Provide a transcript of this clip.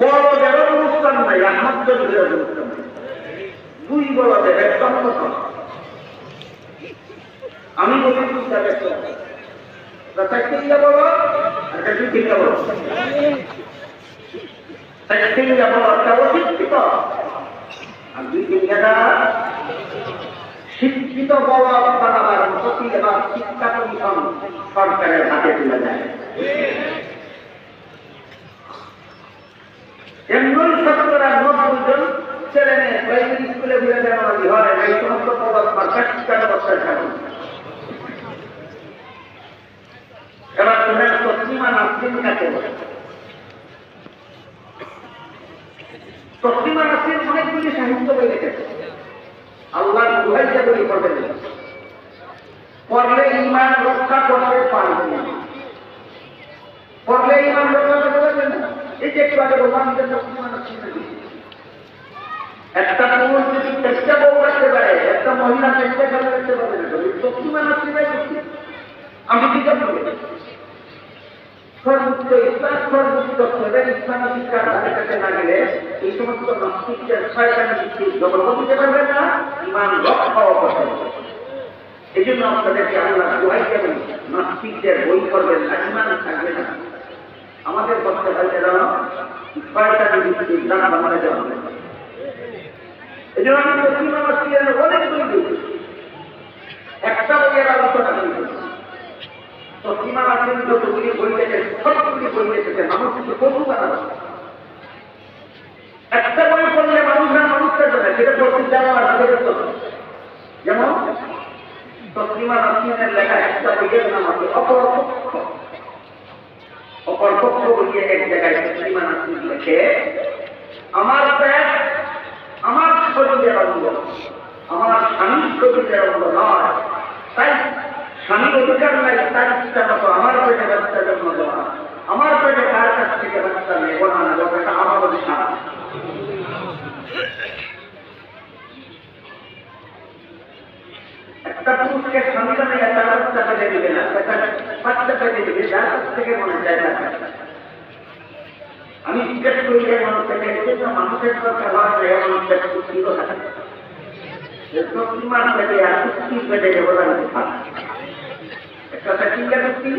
বড়দেরও অনুষ্ঠান নাই, আহমদের অনুষ্ঠান নাই, দুই বড়দের একটা অনুষ্ঠান। আমি বলি তিনটা বড় একটা দুই তিনটা বড়, তিনটা বড় একটা অশিক্ষিত আর দুই তিনটা শিক্ষিত বড় বানাবার প্রতি এবার শিক্ষা কমিশন সরকারের হাতে তুলে যায়। এমন 70-90 জন ছেলে মেয়ে প্রাইমারি স্কুলে ঘুরে বেড়ানো হয়, এই সমস্ত পদার্থ শিক্ষা ব্যবস্থার কারণে। এবার তোমার তসলিমা নাসরিন কাকে বলে? তসলিমা নাসরিন অনেকগুলি সাহিত্য বই লিখেছে, আল্লাহর দুহাইটা বই পড়বেন, পড়লে ঈমান রক্ষা করতে পারবে না, পড়লে ঈমান রক্ষা করতে পারবে না। এই যে একটু আগে বললাম যে তসলিমা নাসরিন একটা পুরুষ যদি চেষ্টা বউ রাখতে পারে, একটা মহিলা চেষ্টা করে রাখতে পারবে না, তসলিমা নাসরিনের আমি কি করবো? সর্বোচ্চ ইসলাম সর্বোচ্চ ইসলামী শিক্ষার ধারে কাছে না গেলে এই সমস্ত নাস্তিকদের শয়তানি ভিত্তিক জগৎ দিতে পারবে না, ঈমান রক্ষাও করতে পারবে। এই জন্য আপনাদেরকে আল্লাহ দোহাই দেবেন, নাস্তিকদের বই করবেন না, ঈমান থাকবে না। আমাদের করতে পারবে না শয়তানি ভিত্তিক ইসলাম বানাতে যাওয়া হবে। এই জন্য আমি তসলিমা নাসরিনের অনেক বই দিয়েছি, একটা বইয়ের আলোচনা করেছি। তসলিমা নাসরিন যতগুলি বই লিখেছে সবগুলি বই লিখেছে মানুষকে পশু বানানো। একটা বই পড়লে মানুষরা মানুষ থাকবে না, সেটা পড়তে যাওয়া আর যেমন তসলিমা নাসরিনের লেখা একটা বইয়ের নাম আছে অপরপক্ষ। অপরপক্ষ বইয়ে এক জায়গায় তসলিমা নাসরিন লেখে, আমার পেট আমার শরীরের অঙ্গ, আমার স্বামীর শরীরের অঙ্গ নয়, তাই স্বামীর অধিকার নাই তার ইচ্ছা মতো আমার পেটে বাচ্চা জন্ম দেওয়া, আমার পেটে তার কাছ থেকে বাচ্চা নেব না, এটা আমার অধিকার। একটা পুরুষকে স্বামীরা নেই তার বাচ্চা পেটে দিবে না, বাচ্চা পেটে দিবে যার কাছ থেকে মনে যায় না। আমি জিজ্ঞেস করি যে মানুষকে মানুষের দরকার হয় মানুষের সুস্থিত থাকে, তসলিমার পেটে আর সুস্থির পেটে দেবো না, একটা চিন্তা করছি।